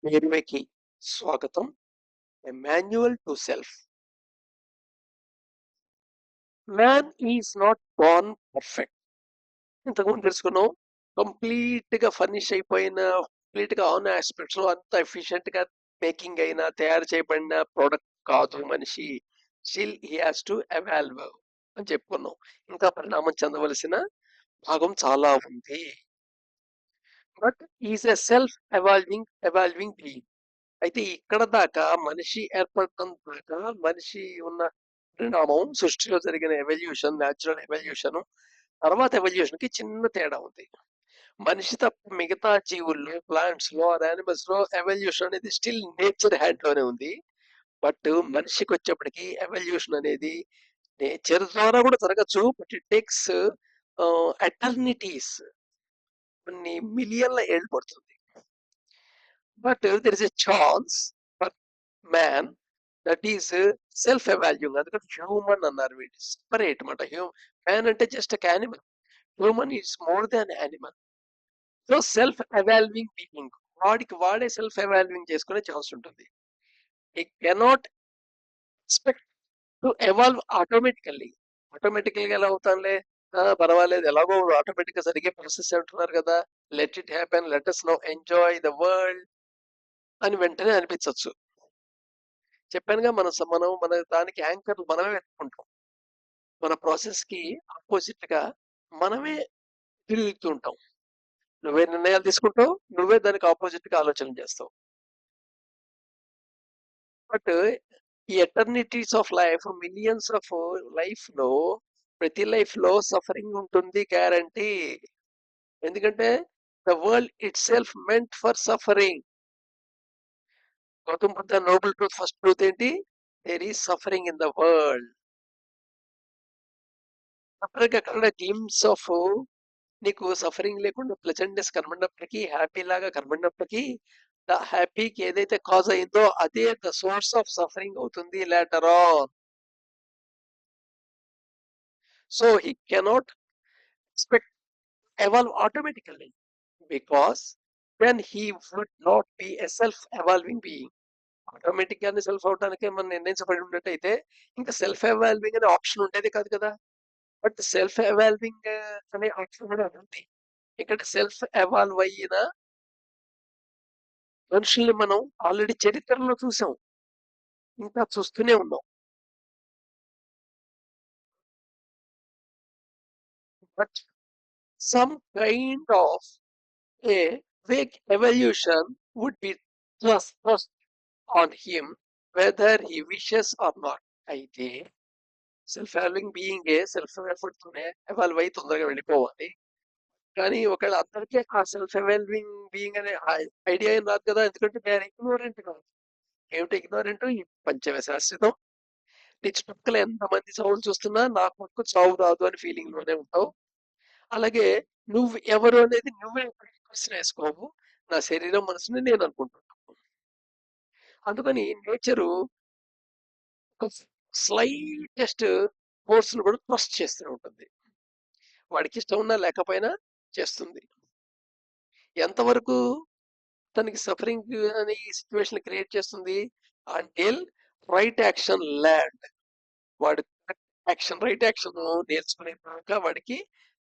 పేరువేకి స్వాగతం. A manual to self. Man is not born perfect. ఇంతకుముందు తెలుసుకున్నాం. కంప్లీట్ గా ఫర్నిష్ అయిపోయిన, కంప్లీట్ గా ఆన్ ఆస్పెక్ట్స్ లో అంత ఎఫిషియెంట్ గా మేకింగ్ అయినా తయారు చేయబడిన ప్రోడక్ట్ కాదు మనిషి. Still he has to evolve అని చెప్పుకున్నాం. ఇంకా పరిణామం చెందవలసిన భాగం చాలా ఉంది. But is a self evolving being. అయితే ఇక్కడ దాకా మనిషి ఏర్పడటం దాకా మనిషి ఉన్న పరిణామం, సృష్టిలో జరిగిన ఎవల్యూషన్, న్యాచురల్ ఎవల్యూషన్, తర్వాత ఎవల్యూషన్ కి చిన్న తేడా ఉంది. మనిషి తప్ప మిగతా జీవుల్లో, ప్లాంట్స్ లో, యానిమల్స్ లో ఎవల్యూషన్ అనేది స్టిల్ నేచర్ హ్యాండ్ లోనే ఉంది. బట్ మనిషికి వచ్చేప్పటికి ఎవల్యూషన్ అనేది నేచర్ ద్వారా కూడా జరగచ్చు. బట్ ఇట్ టేక్స్ ఎటర్నిటీస్, కొన్ని మిలియన్ల ఏళ్ళు పడుతుంది. But there is a chance for man that is self evaluating. అందుకని హ్యూమన్ అన్నారు. వీటి సెపరేట్ మాట. మ్యాన్ అంటే జస్ట్ ఒక animal. Human is more than animal. So self evolving being, వాడికి వాడే సెల్ఫ్ ఎవాల్వింగ్ చేసుకునే ఛాన్స్ ఉంటుంది. He cannot expect to evolve automatically. Automatical గా ఎలా అవుతానులే, పర్వాలేదు, ఎలాగో ఆటోమేటిక్ గా జరిగే ప్రాసెస్ అంటున్నారు కదా, let it happen, let us now enjoy the world అని వెంటనే అనిపించవచ్చు. చెప్పానుగా, మనం మన దానికి యాంకర్ మనమే వెతుకుంటాం. మన ప్రాసెస్ కి ఆపోజిట్ గా మనమే తిరుగుతూ ఉంటాం. నువ్వే నిర్ణయాలు తీసుకుంటావు, నువ్వే దానికి ఆపోజిట్ గా ఆలోచన చేస్తావు. బట్ ఈ eternities of life, millions of life లో, ప్రతి లైఫ్ లో సఫరింగ్ ఉంటుంది, గ్యారంటీ. ఎందుకంటే the world itself meant for suffering. Gautam Buddha noble truth, first truth ఏంటి? There is suffering in the world. అక్కడ గ్లిమ్స్ ఆఫ్, నీకు సఫరింగ్ లేకుండా ప్లెజెంట్నెస్ కనబడినప్పటికీ, హ్యాపీ లాగా కనబడినప్పటికీ, ద హ్యాపీకి ఏదైతే కాజ్ అయిందో అదే ద సోర్స్ ఆఫ్ సఫరింగ్ అవుతుంది later on. So he cannot expect evolve automatically, because then he would not be a self evolving being. Automatic గానే సెల్ఫ్ అవటానికే మనం నిర్ణయించబడి ఉన్నట్టయితే ఇంకా సెల్ఫ్ ఎవాల్వింగ్ అనే ఆప్షన్ ఉండేది కాదు కదా. బట్ సెల్ఫ్ ఎవాల్వింగ్ అనే ఆప్షన్ కూడా ఉంది. ఇక్కడ సెల్ఫ్ ఎవాల్వ్ అయిన మనుషుల్ని మనం ఆల్రెడీ చరిత్రలో చూసాం, ఇంకా చూస్తూనే ఉన్నాం. But some kind of a wake evolution would be thrust on him whether he wishes or not. అయితే self evolving being self effort తోనే ఎవాల్వ్ అయి తొందరగా వెళ్ళిపోవాలి. కానీ ఒకవేళ అందరికీ ఆ సెల్ఫ్ ఎవాల్వింగ్ బీయింగ్ అనే ఐడియా ఏం రాదు కదా, ఎందుకంటే నేను ఇగ్నోరెంట్ కాదు. ఏమిటి ఇగ్నోరెంట్? ఈ పంచమ శాశ్వతం. నీ చుట్టుపక్కల ఎంతమంది చావులు చూస్తున్నా నాకు మటుకు చావు రాదు అని ఫీలింగ్ లోనే ఉంటావు. అలాగే నువ్వు ఎవరు అనేది నువ్వే ప్రశ్న వేసుకోవు. నా శరీరం, మనసుని నేను అనుకుంటున్నాను. అందుకని నేచరు ఒక స్లైటెస్ట్ ఫోర్స్ ను కూడా ట్రస్ట్ చేస్తూ ఉంటుంది. వాడికి ఇష్టం ఉన్నా లేకపోయినా చేస్తుంది. ఎంతవరకు తనకి సఫరింగ్ అనే సిచ్యువేషన్ క్రియేట్ చేస్తుంది? Until right action land. వాడు యాక్షన్, రైట్ యాక్షన్ నేర్చుకునేదాకా వాడికి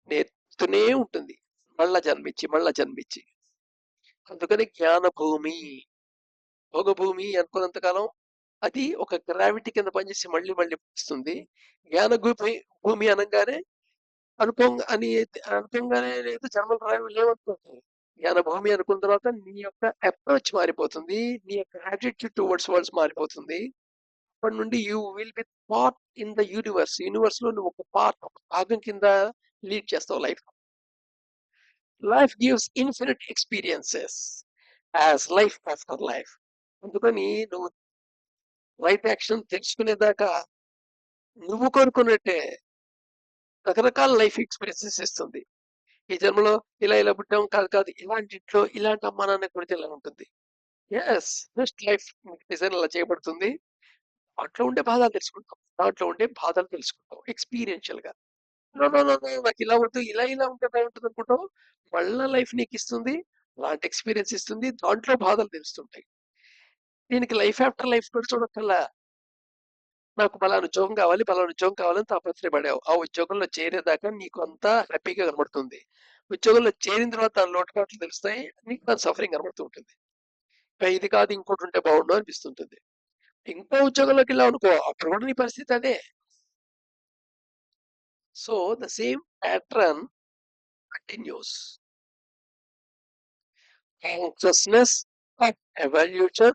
నేర్పుతూనే ఉంటుంది, మళ్ళా జన్మించి మళ్ళా జన్మించి. అందుకని జ్ఞాన భూమి, భోగ భూమి అనుకున్నంత కాలం అది ఒక గ్రావిటీ కింద పనిచేసి మళ్ళీ మళ్ళీ వస్తుంది. జ్ఞాన భూమి అనగానే అనుకోగానే లేదు, జన్మలు రావు లేవనుకుంటుంది. జ్ఞాన భూమి అనుకున్న తర్వాత నీ యొక్క అప్రోచ్ మారిపోతుంది, నీ యొక్క యాటిట్యూడ్ టువర్డ్స్ వరల్డ్స్ మారిపోతుంది. అప్పటి నుండి you will be part in the universe. Universe లో నువ్వు ఒక పార్ట్, ఒక భాగం కింద లీడ్ చేస్తావు life. Life gives infinite experiences as life after life. అందుకని నువ్వు రైట్ యాక్షన్ తెలుసుకునేదాకా నువ్వు కోరుకున్నట్టే రకరకాల లైఫ్ ఎక్స్పీరియన్సెస్ ఇస్తుంది. ఈ జన్మలో ఇలా ఇలా పుట్టాం కాదు కాదు, ఇలాంటి ఇంట్లో ఇలాంటి అమ్మా నాన్న కొడితే ఇలా ఉంటుంది. ఎస్, బెస్ట్ లైఫ్ డిజైన్ అలా చేయబడుతుంది. దాంట్లో ఉండే బాధలు తెలుసుకుంటాం, దాంట్లో ఉండే బాధలు తెలుసుకుంటాం ఎక్స్పీరియన్షియల్ గా. నో నో నో నో, నాకు ఇలా వద్దు, ఇలా ఇలా ఉంటే బాగుంటుంది అనుకుంటాం. మళ్ళా లైఫ్ నీకు ఇస్తుంది, అలాంటి ఎక్స్పీరియన్స్ ఇస్తుంది. దాంట్లో బాధలు తెలుస్తుంటాయి. దీనికి లైఫ్ ఆఫ్టర్ లైఫ్ కూడా చూడక్కర్లా. నాకు పలానా ఉద్యోగం కావాలి, పలానా ఉద్యోగం కావాలని తాపత్రయపడావు. ఆ ఉద్యోగంలో చేరేదాకా నీకు అంతా హ్యాపీగా కనబడుతుంది. ఉద్యోగంలో చేరిన తర్వాత దాని లోటుపాట్లు తెలుస్తాయి. నీకు దాని సఫరింగ్ కనబడుతూ ఉంటుంది. ఇంకా ఇది కాదు ఇంకోటి ఉంటే బాగుండు అనిపిస్తుంటుంది. ఇంకో ఉద్యోగంలోకి వెళ్ళావు అనుకో, అక్కడ కూడా నీ పరిస్థితి అదే. So the same pattern continuous. Consciousness of evolution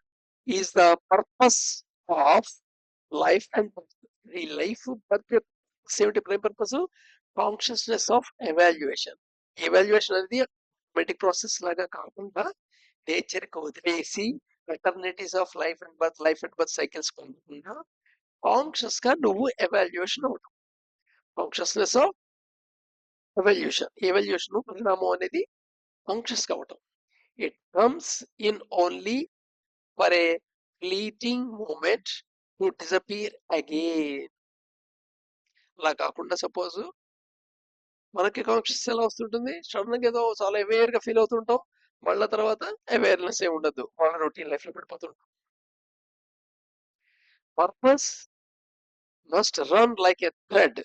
is the purpose of life and ఈ లైఫ్ బర్త్ ఏమిటి prime purpose? Consciousness of evaluation. Evaluation అనేది ఆటోమేటిక్ ప్రాసెస్ లాగా కాకుండా నేచర్ కి వదిలేసి eternities of life and birth cycles పొందకుండా conscious గా నువ్వు ఎవాల్యుయేషన్ అవుతావు. కాన్షియస్నెస్ ఆఫ్ ఎవల్యూషన్ పరిణామం అనేది కాన్షియస్ గా అవటం. It comes in only for a fleeting moment to disappear again. అలా కాకుండా సపోజ్ మనకి కాన్షియస్ ఎలా వస్తుంటుంది? సడన్ గా ఏదో చాలా అవేర్ గా ఫీల్ అవుతుంటాం. మళ్ళా తర్వాత అవేర్నెస్ ఏమి ఉండదు. వాళ్ళ రొటీన్ లైఫ్ లో పడిపోతుంటాం. Purpose must run like a thread.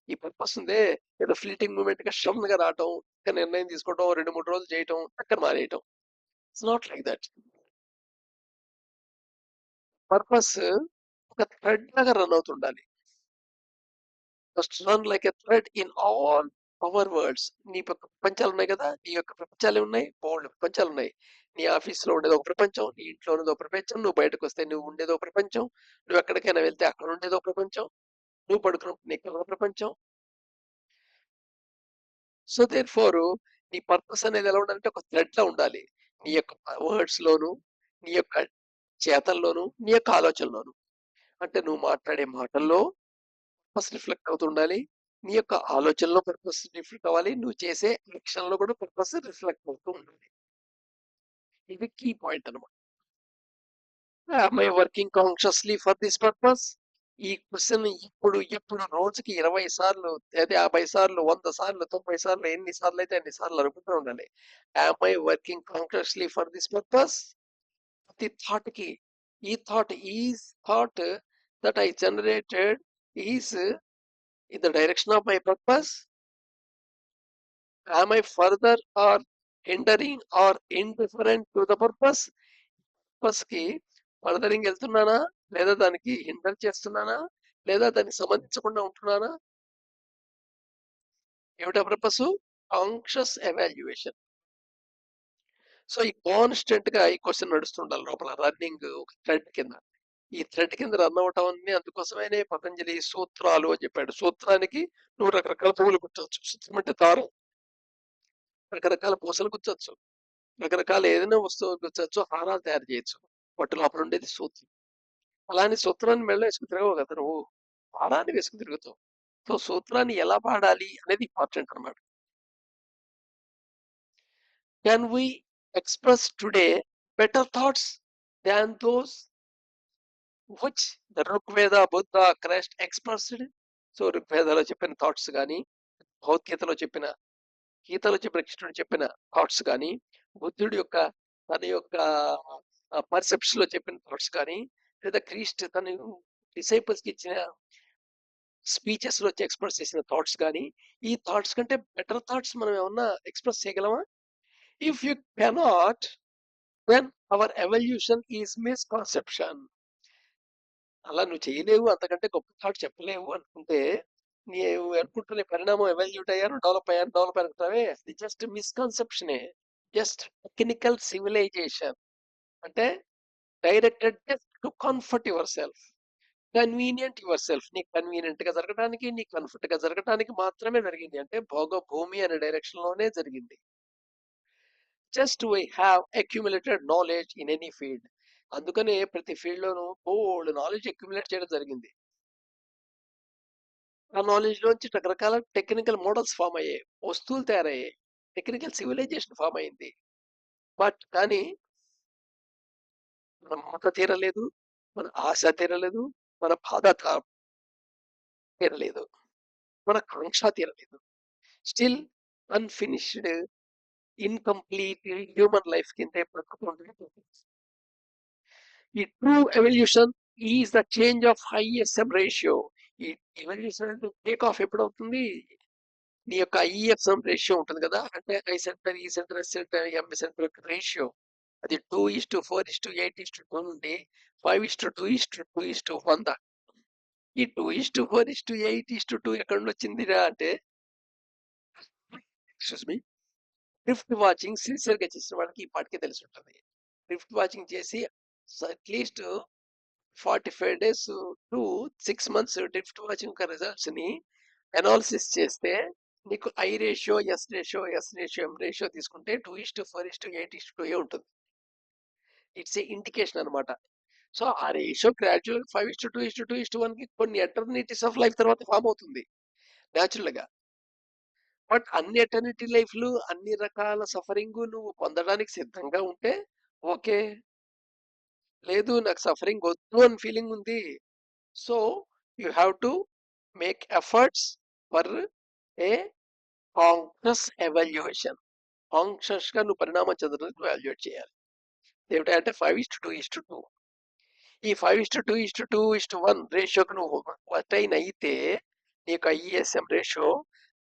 ఈ పర్పస్ ఉందే ఏదో ఫ్లీటింగ్ మూమెంట్ గా సడన్ గా రావటం, నిర్ణయం తీసుకోవటం, 2-3 రోజులు చేయటం, అక్కడ మానేయటం. It's not like that. Purpose ఒక థ్రెడ్ లాగా రన్ అవుతుండాలి. Must run like a thread in all our worlds. నీ ప్రపంచాలు ఉన్నాయి కదా, నీ యొక్క ప్రపంచాలు ఉన్నాయి, బోల్డ్ ప్రపంచాలు ఉన్నాయి. నీ ఆఫీస్ లో ఉండేది ఒక ప్రపంచం, నీ ఇంట్లో ఉన్నది ఒక ప్రపంచం, నువ్వు బయటకు వస్తే నువ్వు ఉండేది ఒక ప్రపంచం, నువ్వు ఎక్కడికైనా వెళ్తే అక్కడ ఉండేది ఒక ప్రపంచం, నువ్వు పడుకున్నప్పుడు నీకు ఒక ప్రపంచం. సో దేర్ ఫోర్ నీ పర్పస్ అనేది ఎలా ఉండాలంటే ఒక థ్రెడ్ లా ఉండాలి. నీ యొక్క వర్డ్స్ లోను, నీ యొక్క చేతల్లోను, నీ యొక్క ఆలోచనలోను. అంటే నువ్వు మాట్లాడే మాటల్లో పర్పస్ రిఫ్లెక్ట్ అవుతుండాలి. నీ యొక్క ఆలోచనలో పర్పస్ రిఫ్లెక్ట్ అవ్వాలి. నువ్వు చేసే యాక్షన్ లో కూడా పర్పస్ రిఫ్లెక్ట్ అవుతూ ఉండాలి. ఇది కీ పాయింట్ అనమాట. am I working consciously for this purpose? ఈ క్వశ్చన్ ఎప్పుడు రోజుకి 20 సార్లు, అదే 50 సార్లు, 100 సార్లు, 90 సార్లు, ఎన్ని సార్లు అయితే అన్ని సార్లు అనుకుంటూ ఉండాలి. am I working consciously for this purpose? ప్రతి థాట్ కి ఈ thought that I generated is in the direction of my purpose? Am I further or hindering or indifferent to the purpose? Purpose కి ఫర్దరింగ్ వెళ్తున్నానా, లేదా దానికి hinder చేస్తున్నానా, లేదా దానికి సంబంధించకుండా ఉంటున్నానా? ఏమిటా పర్పస్? Conscious evaluation. సో ఈ కాన్స్టెంట్ గా ఈ క్వశ్చన్ నడుస్తుండాలి లోపల, రన్నింగ్ ఒక థ్రెడ్ కింద. ఈ థ్రెడ్ కింద రన్ అవటం అన్ని అందుకోసమైనా పతంజలి సూత్రాలు అని చెప్పాడు. సూత్రానికి నువ్వు రకరకాల పువ్వులు గుర్తవచ్చు. సూత్రం అంటే దారం. రకరకాల పూసలు గుర్తవచ్చు, రకరకాల ఏదైనా వస్తువు గుర్తవచ్చు, హారాలు తయారు చేయొచ్చు. వాటి లోపల ఉండేది సూత్రం. అలానే సూత్రాన్ని మెళ్ళ వేసుకు తిరగవు కదా నువ్వు, హారాన్ని వేసుకు తిరుగుతావు. సో సూత్రాన్ని ఎలా పాడాలి అనేది ఇంపార్టెంట్ అనమాట. Can we express today better thoughts than those which the Rigveda Buddha Christ expressed? So ఋగ్వేదాలో చెప్పిన థాట్స్ కానీ, భగవద్గీతలో చెప్పిన, గీతలో చెప్పిన, కృష్ణుడు చెప్పిన థాట్స్ కానీ, బుద్ధుడి యొక్క తన యొక్క పర్సెప్షన్ లో చెప్పిన థాట్స్ కానీ, లేదా క్రీస్ట్ తన డిసైపుల్స్ కి ఇచ్చిన స్పీచెస్ లో వచ్చి ఎక్స్ప్రెస్ చేసిన థాట్స్ కానీ, ఈ థాట్స్ కంటే బెటర్ థాట్స్ మనం ఏమన్నా ఎక్స్ప్రెస్ చేయగలమా? If you cannot, then our evolution is misconception. అలా నువ్వు చేయలేవు, అంతకంటే గొప్ప థాట్ చెప్పలేవు అనుకుంటే, నీవు అనుకుంటున్న పరిణామం ఎవల్యూట్ అయ్యాను, డెవలప్ అనుకుంటావే, అది జస్ట్ మిస్కాన్సెప్షనే. Just technical civilization. అంటే directed just to comfort yourself, convenient yourself. నీకు కన్వీనియంట్ గా జరగడానికి, నీకు కంఫర్ట్ గా జరగడానికి మాత్రమే జరిగింది. అంటే భోగ భూమి అనే డైరెక్షన్ లోనే జరిగింది. Just we have accumulated knowledge in any field. అందుకనే ప్రతి ఫీల్డ్ లోనూ బోల్డ్ నాలెడ్జ్ అక్యుములేట్ చేయడం జరిగింది. ఆ నాలెడ్జ్ లోంచి రకరకాల టెక్నికల్ మోడల్స్ ఫామ్ అయ్యాయి, వస్తువులు తయారయ్యాయి, టెక్నికల్ సివిలైజేషన్ ఫామ్ అయింది. బట్ కానీ మన మత తీరలేదు, మన ఆశ తీరలేదు, మన బాధ తీరలేదు, మన కాంక్ష తీరలేదు. Still unfinished incomplete human life కింద బ్రతుకుతుంది. ఈ true evolution is the change of ISM ratio. ఈ ఎవల్యూషన్ అంటే టేక్ ఆఫ్ ఎప్పుడవుతుంది? నీ యొక్క ఐఎఫ్ఎం రేషియో ఉంటుంది కదా, అంటే I center, E center, S center, M center యొక్క రేషియో. అది 2:4:8:2 నుండి 5:2:2:2 దాకా. ఈ 2:4:8:2 ఎక్కడి నుండి వచ్చిందిరా అంటే, excuse me, drift watching sincere గా చేసిన వాళ్ళకి ఈ పాటికే తెలిసి ఉంటుంది. డ్రిఫ్ట్ వాచింగ్ చేసి at least 45 days to 6 months drift watching results ని అనాలిసిస్ చేస్తే నీకు I ratio, S ratio, M ratio తీసుకుంటే 2:4:8:2 ఉంటుంది. ఇట్స్ ఏ ఇండికేషన్ అనమాట. సో ఆ రేషియో గ్రాడ్యువల్ 5:2:2:1 కి కొన్ని ఎటర్నిటీస్ ఆఫ్ లైఫ్ తర్వాత ఫామ్ అవుతుంది న్యాచురల్ గా. బట్ అన్ని ఎటర్నిటీ లైఫ్లు, అన్ని రకాల సఫరింగ్ నువ్వు పొందడానికి సిద్ధంగా ఉంటే ఓకే. లేదు నాకు సఫరింగ్ వద్దు అని ఫీలింగ్ ఉంది, so you have to make efforts for a conscious evaluation. Conscious గా నువ్వు పరిణామం చెందడానికి వాల్యుయేట్ చేయాలి. ఏమిటంటే 5:2:2. ఈ 5:2:2:1 రేషియోకి నువ్వు అటైన్ అయితే నీకు ఐఎస్ఎం రేషియో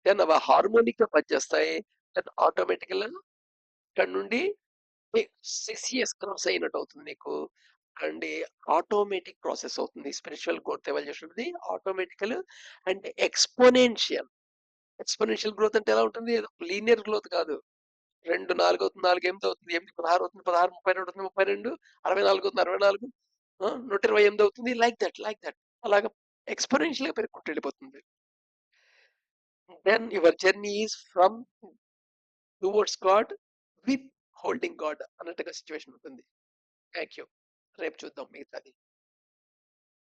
దెన్ అవి హార్మోనిక్ గా పనిచేస్తాయి. దెన్ ఆటోమేటికల్ ఇక్కడ నుండి 6 years క్రాస్ అయినట్టు అవుతుంది నీకు. అండ్ ఆటోమేటిక్ ప్రాసెస్ అవుతుంది స్పిరిచువల్ గ్రోత్ ఎవల్యూషన్ అనేది. ఆటోమేటికల్ అండ్ ఎక్స్పోనెన్షియల్. ఎక్స్పోనెన్షియల్ గ్రోత్ అంటే ఎలా ఉంటుంది? లీనియర్ గ్రోత్ కాదు. 2 4 అవుతుంది, 4 8 అవుతుంది, 8 16 అవుతుంది, 16 32 అవుతుంది, 32 64 అవుతుంది, 64 128 అవుతుంది. లైక్ దట్ అలాగా ఎక్స్పోనెన్షియల్ గా పెరుగుకుంటూ వెళ్ళిపోతుంది. Then your journey is from towards God with holding God అన్నట్టుగా సిచ్యువేషన్ ఉంటుంది. Thank you. రేపు చూద్దాం మిగతాది.